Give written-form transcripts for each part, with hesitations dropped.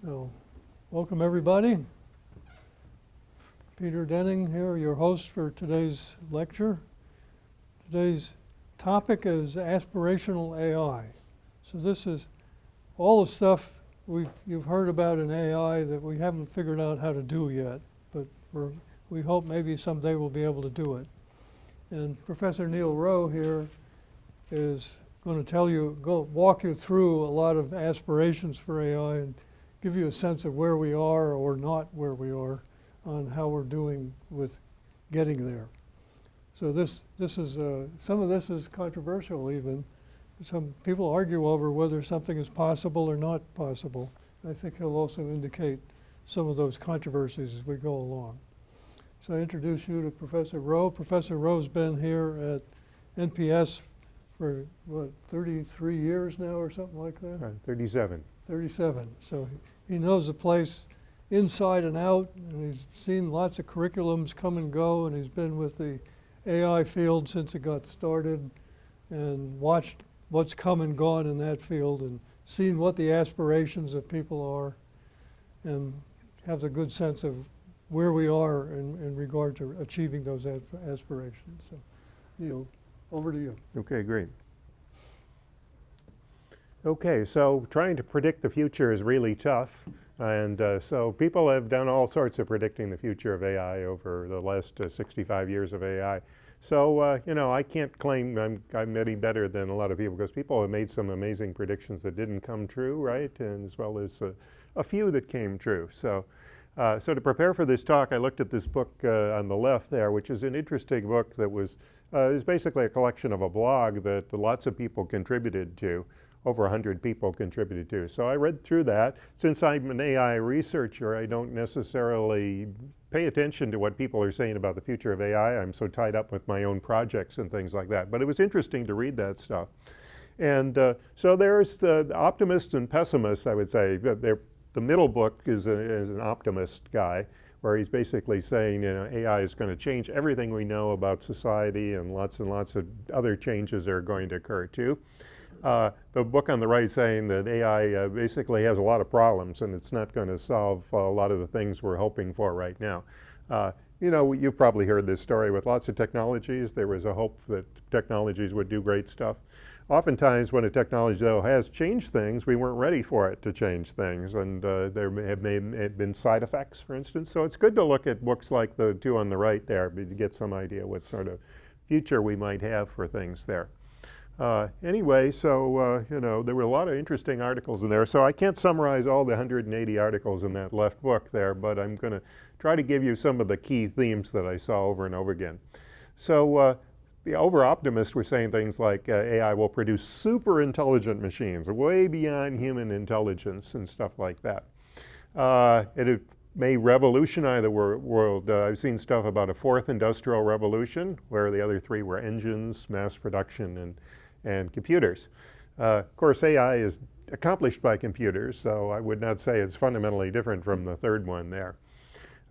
So, welcome everybody. Peter Denning here, your host for today's lecture. Today's topic is aspirational AI. So this is all the stuff you've heard about in AI that we haven't figured out how to do yet, but we hope maybe someday we'll be able to do it. And Professor Neil Rowe here is going to walk you through a lot of aspirations for AI and give you a sense of where we are or not where we are on how we're doing with getting there. So this is some of this is controversial even. Some people argue over whether something is possible or not possible. I think he'll also indicate some of those controversies as we go along. So I introduce you to Professor Rowe. Professor Rowe's been here at NPS for, what, 33 years now or something like that? Right, 37. 37. So he knows the place inside and out, and he's seen lots of curriculums come and go, and he's been with the AI field since it got started and watched what's come and gone in that field and seen what the aspirations of people are and has a good sense of where we are in regard to achieving those aspirations. So, Neil, over to you. Okay, great. Okay, so trying to predict the future is really tough. And so people have done all sorts of predicting the future of AI over the last 65 years of AI. So, you know, I can't claim I'm any better than a lot of people because people have made some amazing predictions that didn't come true, right? And as well as a few that came true. So to prepare for this talk, I looked at this book on the left there, which is an interesting book that is basically a collection of a blog that lots of people contributed to. Over 100 people contributed to. So I read through that. Since I'm an AI researcher, I don't necessarily pay attention to what people are saying about the future of AI. I'm so tied up with my own projects and things like that. But it was interesting to read that stuff. And so there's the Optimists and Pessimists, I would say. The middle book is an optimist guy, where he's basically saying, you know, AI is going to change everything we know about society, and lots of other changes are going to occur too. The book on the right saying that AI basically has a lot of problems and it's not going to solve a lot of the things we're hoping for right now. You know, you've probably heard this story with lots of technologies. There was a hope that technologies would do great stuff. Oftentimes when a technology, though, has changed things, we weren't ready for it to change things, and there may have been side effects, for instance. So it's good to look at books like the two on the right there to get some idea what sort of future we might have for things there. Anyway, so, you know, there were a lot of interesting articles in there. So I can't summarize all the 180 articles in that left book there, but I'm going to try to give you some of the key themes that I saw over and over again. So the over-optimists were saying things like AI will produce super intelligent machines, way beyond human intelligence and stuff like that. It may revolutionize the world. I've seen stuff about a fourth industrial revolution, where the other three were engines, mass production, and computers. Of course, AI is accomplished by computers, so I would not say it's fundamentally different from the third one there.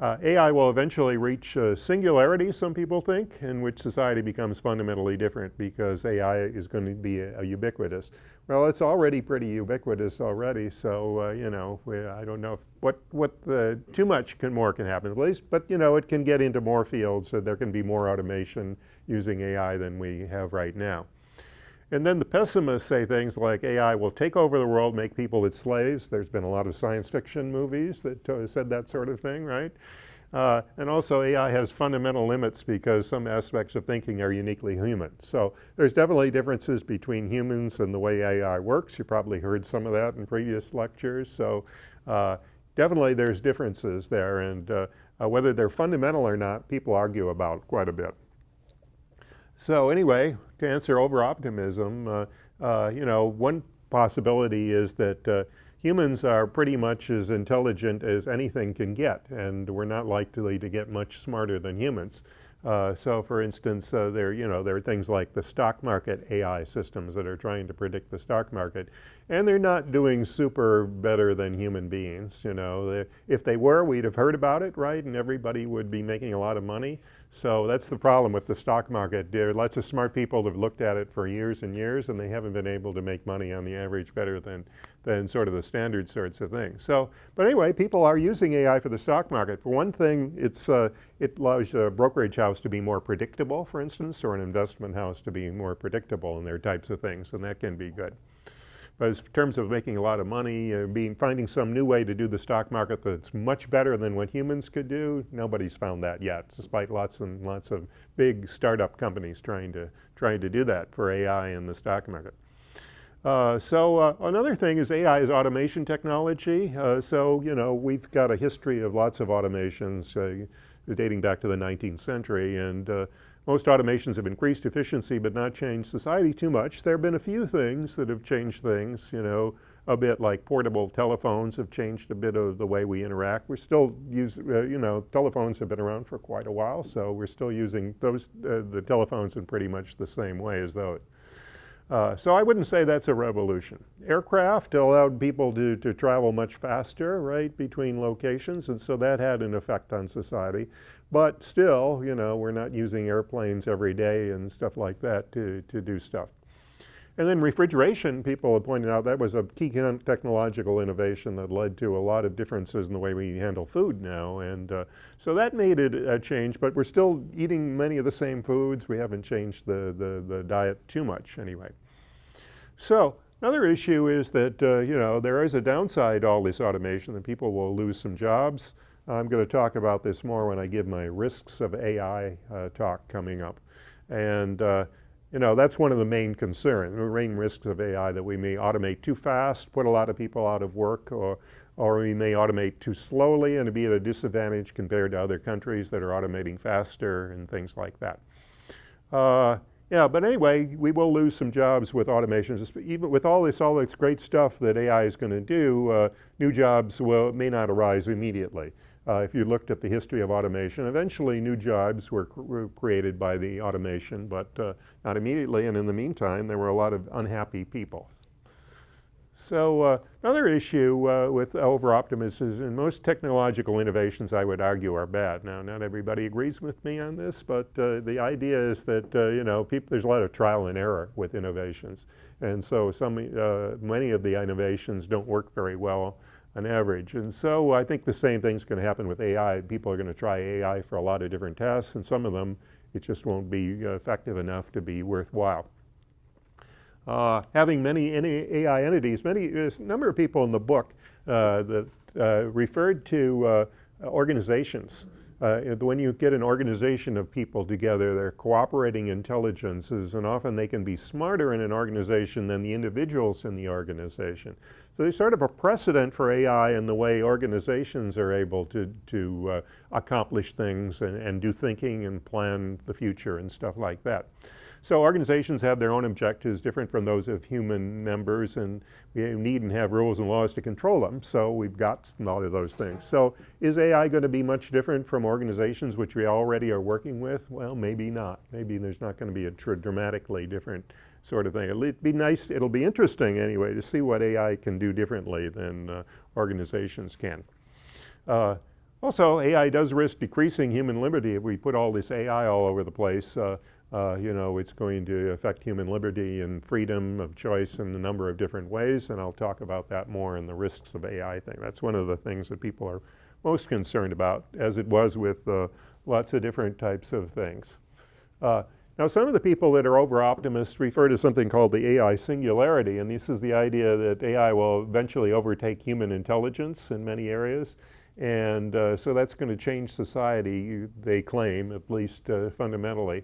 AI will eventually reach singularity, some people think, in which society becomes fundamentally different because AI is going to be ubiquitous. Well, it's already pretty ubiquitous already, so you know, I don't know if too much more can happen, at least, but you know, it can get into more fields, so there can be more automation using AI than we have right now. And then the pessimists say things like AI will take over the world, make people its slaves. There's been a lot of science fiction movies that said that sort of thing, right? And also AI has fundamental limits because some aspects of thinking are uniquely human. So there's definitely differences between humans and the way AI works. You probably heard some of that in previous lectures. So definitely there's differences there, and whether they're fundamental or not, people argue about quite a bit. So anyway, to answer over-optimism, you know, one possibility is that humans are pretty much as intelligent as anything can get, and we're not likely to get much smarter than humans. So for instance, there are things like the stock market AI systems that are trying to predict the stock market, and they're not doing super better than human beings. If they were, we'd have heard about it, right? And everybody would be making a lot of money. So that's the problem with the stock market. There are lots of smart people that have looked at it for years and years, and they haven't been able to make money on the average better than sort of the standard sorts of things. So, but anyway, people are using AI for the stock market. For one thing, it allows a brokerage house to be more predictable, for instance, or an investment house to be more predictable in their types of things, and that can be good. But in terms of making a lot of money, finding some new way to do the stock market that's much better than what humans could do, nobody's found that yet, despite lots and lots of big startup companies trying to do that for AI in the stock market. Another thing is AI is automation technology. We've got a history of lots of automations dating back to the 19th century, and most automations have increased efficiency but not changed society too much. There have been a few things that have changed things, a bit, like portable telephones have changed a bit of the way we interact. We're still telephones have been around for quite a while, so we're still using the telephones in pretty much the same way as those. So I wouldn't say that's a revolution. Aircraft allowed people to travel much faster, right, between locations, and so that had an effect on society. But still, we're not using airplanes every day and stuff like that to do stuff. And then refrigeration, people have pointed out that was a key technological innovation that led to a lot of differences in the way we handle food now. And so that made it a change, but we're still eating many of the same foods. We haven't changed the diet too much anyway. So another issue is that, there is a downside to all this automation, that people will lose some jobs. I'm going to talk about this more when I give my risks of AI talk coming up. And that's one of the main concerns, the main risks of AI, that we may automate too fast, put a lot of people out of work, or we may automate too slowly and be at a disadvantage compared to other countries that are automating faster and things like that. But anyway, we will lose some jobs with automations. Even with all this great stuff that AI is going to do, new jobs may not arise immediately. If you looked at the history of automation, eventually new jobs were created by the automation, but not immediately. And in the meantime, there were a lot of unhappy people. So another issue with over-optimism is, in most technological innovations, I would argue, are bad. Now, not everybody agrees with me on this, but the idea is that there's a lot of trial and error with innovations, and so many of the innovations don't work very well on average. And so I think the same thing's going to happen with AI. People are going to try AI for a lot of different tasks, and some of them it just won't be effective enough to be worthwhile. Having many AI entities, there's a number of people in the book that referred to organizations. When you get an organization of people together, they're cooperating intelligences, and often they can be smarter in an organization than the individuals in the organization. So there's sort of a precedent for AI in the way organizations are able to accomplish things and do thinking and plan the future and stuff like that. So organizations have their own objectives, different from those of human members, and we need and have rules and laws to control them. So we've got a lot of those things. So is AI going to be much different from organizations which we already are working with? Well, maybe not. Maybe there's not going to be a dramatically different sort of thing. It'll be nice, it'll be interesting anyway to see what AI can do differently than organizations can. Also, AI does risk decreasing human liberty if we put all this AI all over the place. It's going to affect human liberty and freedom of choice in a number of different ways, and I'll talk about that more in the risks of AI thing. That's one of the things that people are most concerned about, as it was with lots of different types of things. Now, some of the people that are over-optimists refer to something called the AI singularity, and this is the idea that AI will eventually overtake human intelligence in many areas. And so that's going to change society, they claim, at least fundamentally.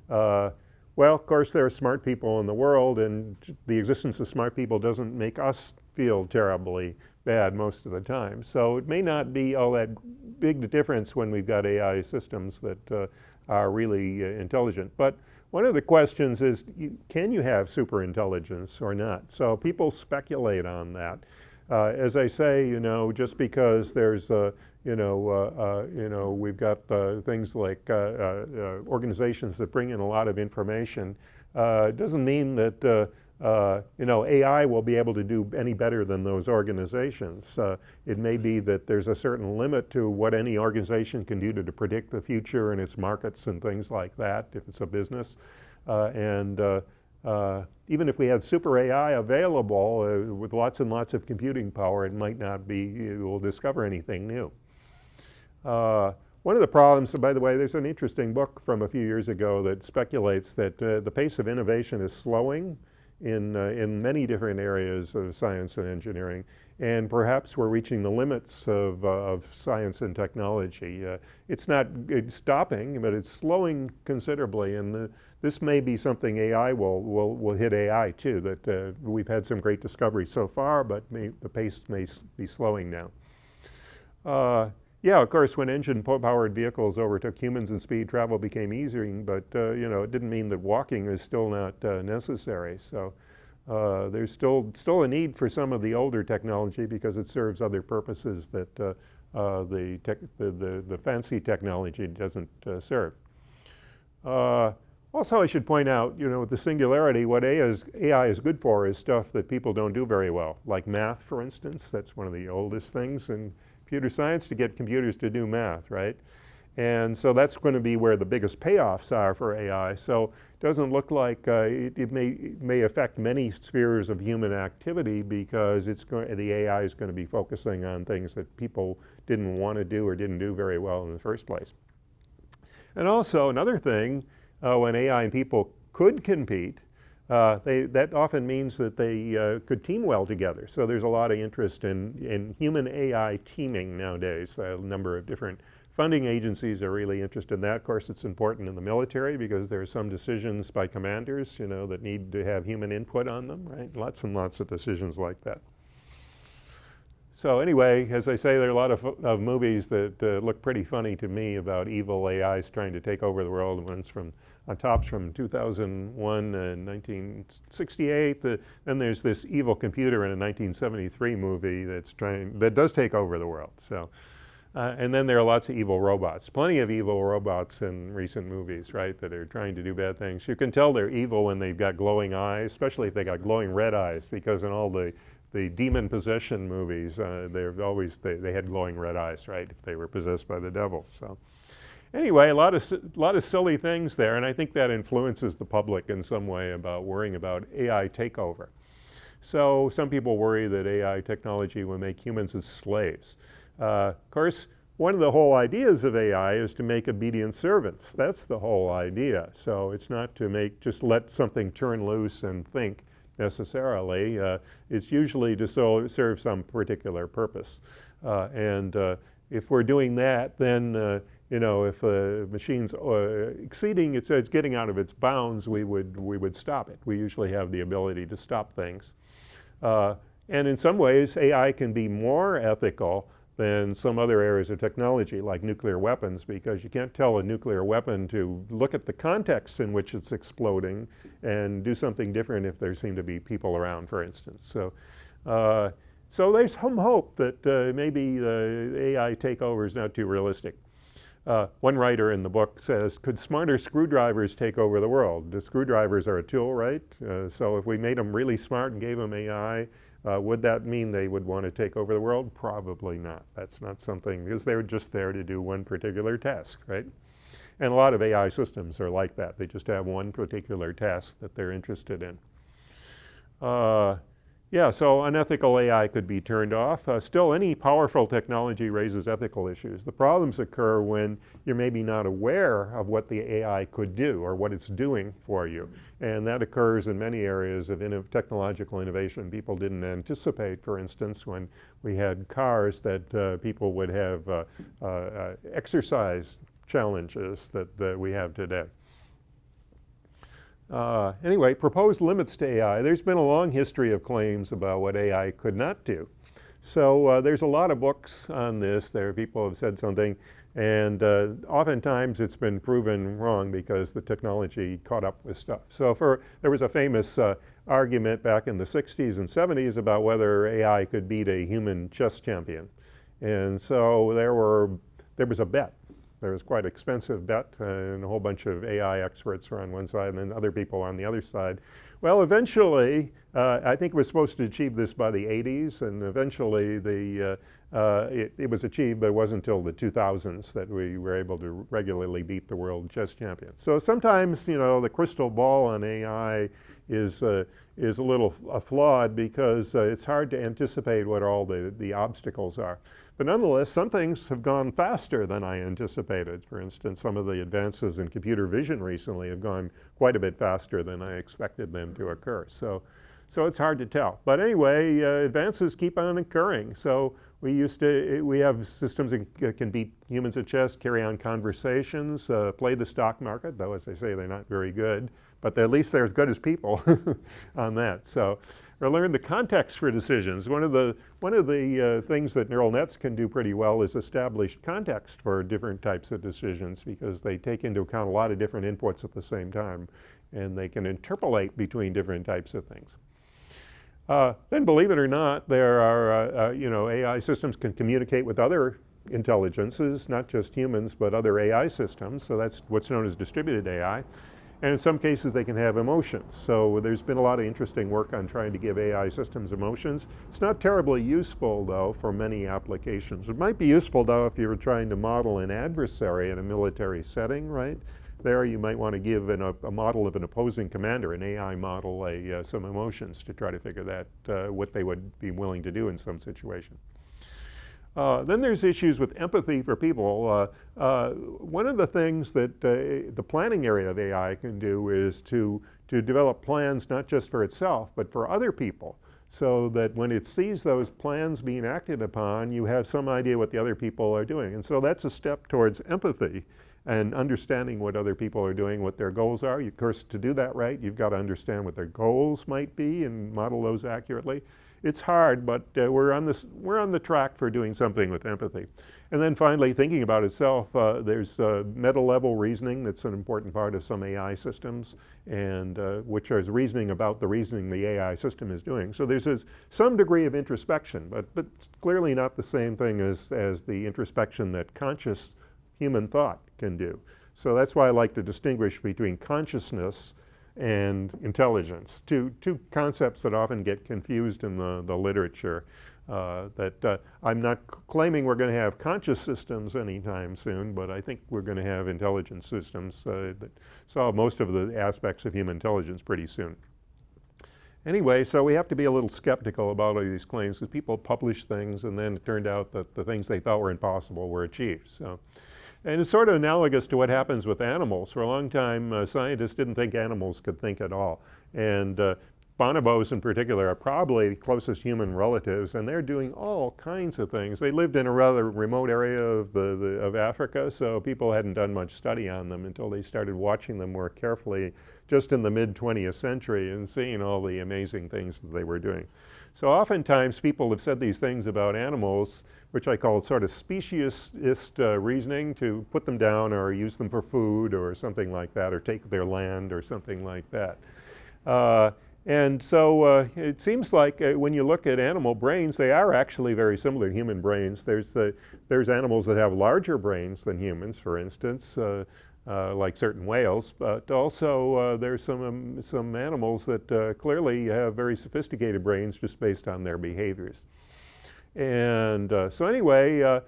Well, of course, there are smart people in the world, and the existence of smart people doesn't make us feel terribly bad most of the time. So it may not be all that big a difference when we've got AI systems that are really intelligent. But one of the questions is, can you have super intelligence or not? So people speculate on that. As I say, just because there's, we've got things like organizations that bring in a lot of information, doesn't mean that AI will be able to do any better than those organizations. It may be that there's a certain limit to what any organization can do to predict the future and its markets and things like that, if it's a business. Even if we had super AI available with lots and lots of computing power, it might not be, it will discover anything new. One of the problems, by the way, there's an interesting book from a few years ago that speculates that the pace of innovation is slowing in many different areas of science and engineering, and perhaps we're reaching the limits of science and technology. It's not stopping, but it's slowing considerably, and this may be something AI will hit AI too, that we've had some great discoveries so far, but the pace may be slowing now. Yeah, of course, when engine-powered vehicles overtook humans and speed, travel became easier, but it didn't mean that walking is still not necessary. So there's still a need for some of the older technology because it serves other purposes that the fancy technology doesn't serve. Also, I should point out, with the Singularity, what AI is good for is stuff that people don't do very well, like math, for instance. That's one of the oldest things in computer science, to get computers to do math, right? And so that's going to be where the biggest payoffs are for AI. So it doesn't look like it may affect many spheres of human activity because the AI is going to be focusing on things that people didn't want to do or didn't do very well in the first place. And also another thing, when AI and people could compete, that often means that they could team well together. So there's a lot of interest in human AI teaming nowadays. A number of different funding agencies are really interested in that. Of course, it's important in the military because there are some decisions by commanders, that need to have human input on them, right? Lots and lots of decisions like that. So anyway, as I say, there are a lot of movies that look pretty funny to me about evil AIs trying to take over the world. One's on top's from 2001 and 1968. Then there's this evil computer in a 1973 movie that does take over the world. So, and then there are lots of evil robots. Plenty of evil robots in recent movies, right, that are trying to do bad things. You can tell they're evil when they've got glowing eyes, especially if they got glowing red eyes, because in all the demon possession movies, they had glowing red eyes, right, if they were possessed by the devil. So anyway, a lot of silly things there, and I think that influences the public in some way about worrying about AI takeover. So some people worry that AI technology will make humans as slaves. Of course, one of the whole ideas of AI is to make obedient servants. That's the whole idea. So it's not to just let something turn loose and think necessarily. It's usually to serve some particular purpose. And if we're doing that, then if a machine's exceeding, it's getting out of its bounds, we would stop it. We usually have the ability to stop things. And in some ways, AI can be more ethical than some other areas of technology, like nuclear weapons, because you can't tell a nuclear weapon to look at the context in which it's exploding and do something different if there seem to be people around, for instance. So there's some hope that maybe the AI takeover is not too realistic. One writer in the book says, could smarter screwdrivers take over the world? The screwdrivers are a tool, right? So if we made them really smart and gave them AI, would that mean they would want to take over the world? Probably not. That's not something, because they're just there to do one particular task, right? And a lot of AI systems are like that. They just have one particular task that they're interested in. Yeah, so unethical AI could be turned off. Still, any powerful technology raises ethical issues. The problems occur when you're maybe not aware of what the AI could do or what it's doing for you. And that occurs in many areas of technological innovation people didn't anticipate. For instance, when we had cars that people would have exercise challenges that we have today. Anyway, proposed limits to AI. There's been a long history of claims about what AI could not do. So there's a lot of books on this. There people have said something, and oftentimes it's been proven wrong because the technology caught up with stuff. So there was a famous argument back in the 60s and 70s about whether AI could beat a human chess champion. And so there was a bet. There was quite an expensive bet, and a whole bunch of AI experts were on one side and then other people on the other side. Well, eventually, I think it was supposed to achieve this by the 80s, and eventually it was achieved, but it wasn't until the 2000s that we were able to regularly beat the world chess champions. So sometimes, you know, the crystal ball on AI is a little flawed because it's hard to anticipate what all the obstacles are. But nonetheless, some things have gone faster than I anticipated. For instance, some of the advances in computer vision recently have gone quite a bit faster than I expected them to occur. So it's hard to tell. But anyway, advances keep on occurring. So we have systems that can beat humans at chess, carry on conversations, play the stock market, though as I say, they're not very good. But at least they're as good as people on that. So or learn the context for decisions. One of the things that neural nets can do pretty well is establish context for different types of decisions because they take into account a lot of different inputs at the same time, and they can interpolate between different types of things. Then, believe it or not, there are AI systems can communicate with other intelligences, not just humans, but other AI systems. So that's what's known as distributed AI. And in some cases, they can have emotions. So there's been a lot of interesting work on trying to give AI systems emotions. It's not terribly useful, though, for many applications. It might be useful, though, if you were trying to model an adversary in a military setting, right? There you might want to give a model of an opposing commander, an AI model, some emotions to try to figure that what they would be willing to do in some situation. Then there's issues with empathy for people. One of the things that the planning area of AI can do is to develop plans not just for itself, but for other people, so that when it sees those plans being acted upon, you have some idea what the other people are doing. And so that's a step towards empathy and understanding what other people are doing, what their goals are. Of course, to do that right, you've got to understand what their goals might be and model those accurately. It's hard, but we're on the track for doing something with empathy. And then finally, thinking about itself, there's meta-level reasoning that's an important part of some AI systems, and which is reasoning about the reasoning the AI system is doing. So there's some degree of introspection, but it's clearly not the same thing as the introspection that conscious human thought can do. So that's why I like to distinguish between consciousness and intelligence, two concepts that often get confused in the literature. I'm not claiming we're going to have conscious systems anytime soon, but I think we're going to have intelligent systems that solve most of the aspects of human intelligence pretty soon. Anyway, so we have to be a little skeptical about all these claims because people publish things and then it turned out that the things they thought were impossible were achieved. And it's sort of analogous to what happens with animals. For a long time, scientists didn't think animals could think at all. And bonobos in particular are probably the closest human relatives, and they're doing all kinds of things. They lived in a rather remote area of Africa, so people hadn't done much study on them until they started watching them more carefully just in the mid-20th century and seeing all the amazing things that they were doing. So oftentimes people have said these things about animals, which I call sort of speciesist reasoning, to put them down or use them for food or something like that, or take their land or something like that. And so it seems like when you look at animal brains, they are actually very similar to human brains. There's animals that have larger brains than humans, for instance, like certain whales, but also there's some animals that clearly have very sophisticated brains just based on their behaviors. And so anyway,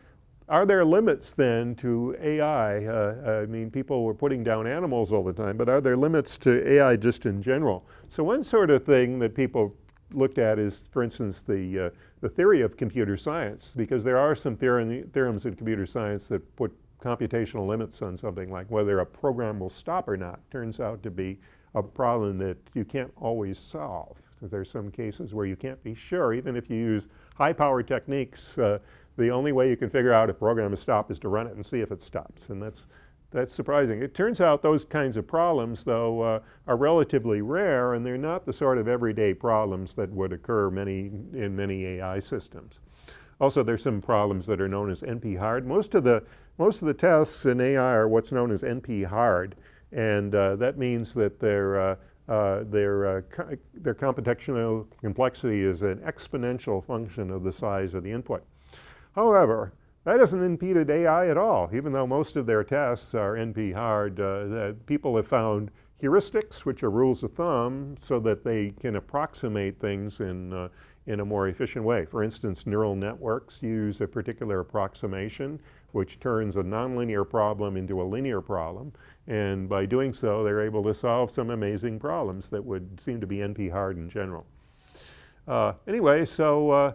are there limits then to AI? I mean, people were putting down animals all the time, but are there limits to AI just in general? So one sort of thing that people looked at is, for instance, the theory of computer science, because there are some theorems in computer science that put computational limits on something like whether a program will stop or not. Turns out to be a problem that you can't always solve. So there's some cases where you can't be sure, even if you use high-power techniques, the only way you can figure out if a program is stopped is to run it and see if it stops, and that's surprising. It turns out those kinds of problems, though, are relatively rare, and they're not the sort of everyday problems that would occur in many AI systems. Also, there's some problems that are known as NP-hard. Most of the tests in AI are what's known as NP-hard, and that means that their computational complexity is an exponential function of the size of the input. However, that hasn't impeded AI at all. Even though most of their tests are NP-hard, people have found heuristics, which are rules of thumb, so that they can approximate things in a more efficient way. For instance, neural networks use a particular approximation, which turns a nonlinear problem into a linear problem. And by doing so, they're able to solve some amazing problems that would seem to be NP-hard in general. Anyway, so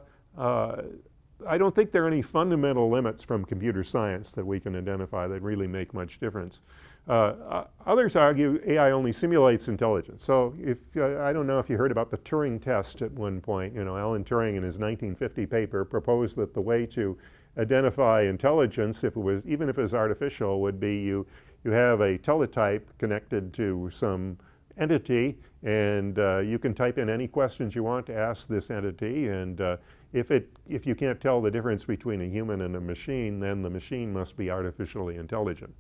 I don't think there are any fundamental limits from computer science that we can identify that really make much difference. Others argue AI only simulates intelligence. So I don't know if you heard about the Turing test at one point. You know, Alan Turing in his 1950 paper proposed that the way to identify intelligence, even if it was artificial, would be you have a teletype connected to some entity, and you can type in any questions you want to ask this entity, and if you can't tell the difference between a human and a machine, then the machine must be artificially intelligent.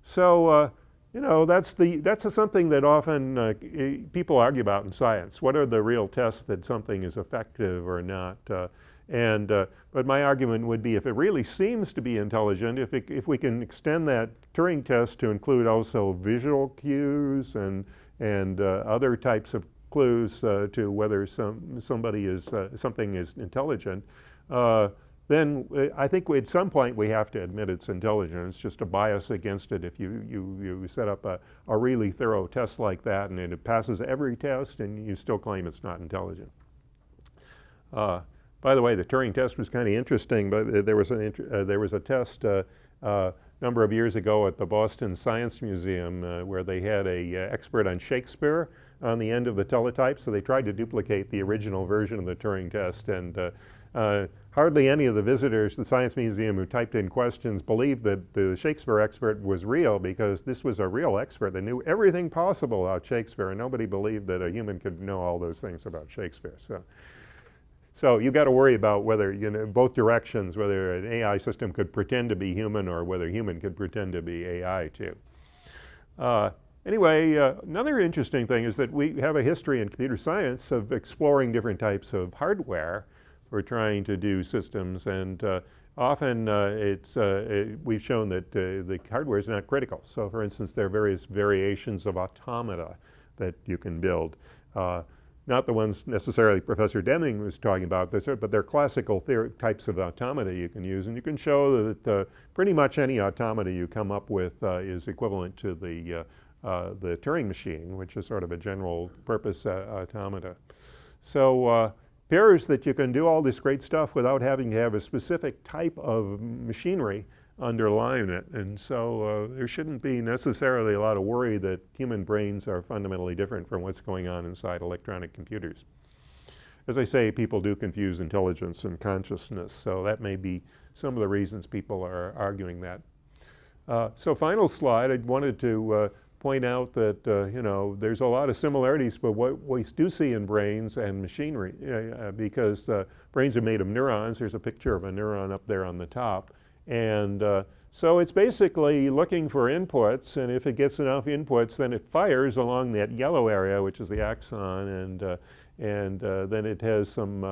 So you know, that's something that often people argue about in science. What are the real tests that something is effective or not? But my argument would be, if it really seems to be intelligent, if we can extend that Turing test to include also visual cues and other types of clues to whether something is intelligent, then I think at some point we have to admit it's intelligent. It's just a bias against it if you set up a really thorough test like that and it passes every test and you still claim it's not intelligent. By the way, the Turing test was kind of interesting, but there was a test a number of years ago at the Boston Science Museum where they had an expert on Shakespeare on the end of the teletype, so they tried to duplicate the original version of the Turing test, and hardly any of the visitors to the Science Museum who typed in questions believed that the Shakespeare expert was real, because this was a real expert that knew everything possible about Shakespeare, and nobody believed that a human could know all those things about Shakespeare. So you've got to worry about whether, you know, both directions, whether an AI system could pretend to be human or whether human could pretend to be AI too. Anyway, another interesting thing is that we have a history in computer science of exploring different types of hardware for trying to do systems, and often we've shown that the hardware is not critical. So for instance, there are various variations of automata that you can build. Not the ones necessarily Professor Deming was talking about, but they're classical types of automata you can use, and you can show that pretty much any automata you come up with is equivalent to the Turing machine, which is sort of a general purpose automata. So appears that you can do all this great stuff without having to have a specific type of machinery underlying it, and so there shouldn't be necessarily a lot of worry that human brains are fundamentally different from what's going on inside electronic computers. As I say, people do confuse intelligence and consciousness, so that may be some of the reasons people are arguing that. So final slide, I wanted to point out that you know, there's a lot of similarities, but what we do see in brains and machinery, because brains are made of neurons. There's a picture of a neuron up there on the top. And so it's basically looking for inputs, and if it gets enough inputs, then it fires along that yellow area, which is the axon, and then it has some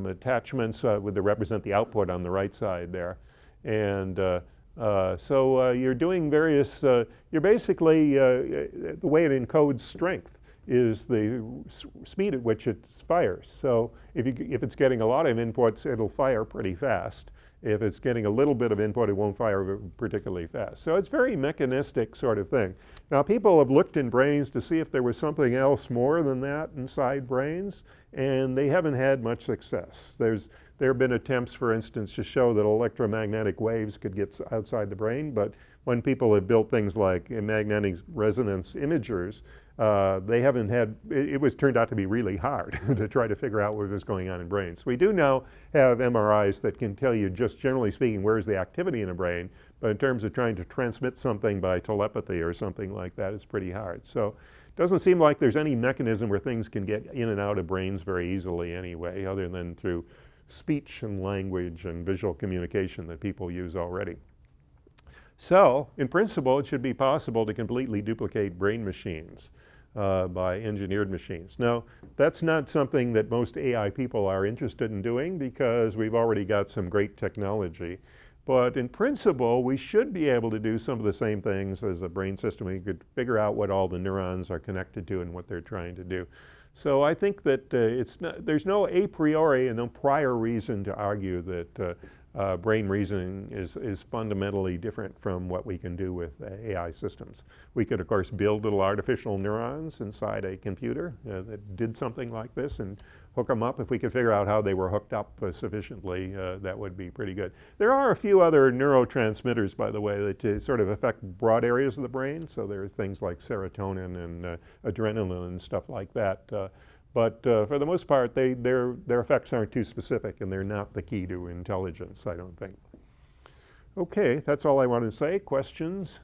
attachments that represent the output on the right side there. And so you're doing various, you're basically, the way it encodes strength is the speed at which it fires. So if it's getting a lot of inputs, it'll fire pretty fast. If it's getting a little bit of input, it won't fire particularly fast. So it's very mechanistic sort of thing. Now, people have looked in brains to see if there was something else more than that inside brains, and they haven't had much success. There have been attempts, for instance, to show that electromagnetic waves could get outside the brain, but when people have built things like magnetic resonance imagers, they haven't had, it was turned out to be really hard to try to figure out what was going on in brains. We do now have MRIs that can tell you, just generally speaking, where's the activity in a brain, but in terms of trying to transmit something by telepathy or something like that, it's pretty hard. So it doesn't seem like there's any mechanism where things can get in and out of brains very easily anyway, other than through speech and language and visual communication that people use already. So, in principle, it should be possible to completely duplicate brain machines by engineered machines. Now, that's not something that most AI people are interested in doing because we've already got some great technology. But in principle, we should be able to do some of the same things as a brain system. We could figure out what all the neurons are connected to and what they're trying to do. So I think that there's no a priori and no prior reason to argue that brain reasoning is fundamentally different from what we can do with AI systems. We could, of course, build little artificial neurons inside a computer that did something like this and hook them up. If we could figure out how they were hooked up sufficiently, that would be pretty good. There are a few other neurotransmitters, by the way, that sort of affect broad areas of the brain. So there are things like serotonin and adrenaline and stuff like that. But for the most part, their effects aren't too specific, and they're not the key to intelligence, I don't think. Okay, that's all I wanted to say. Questions?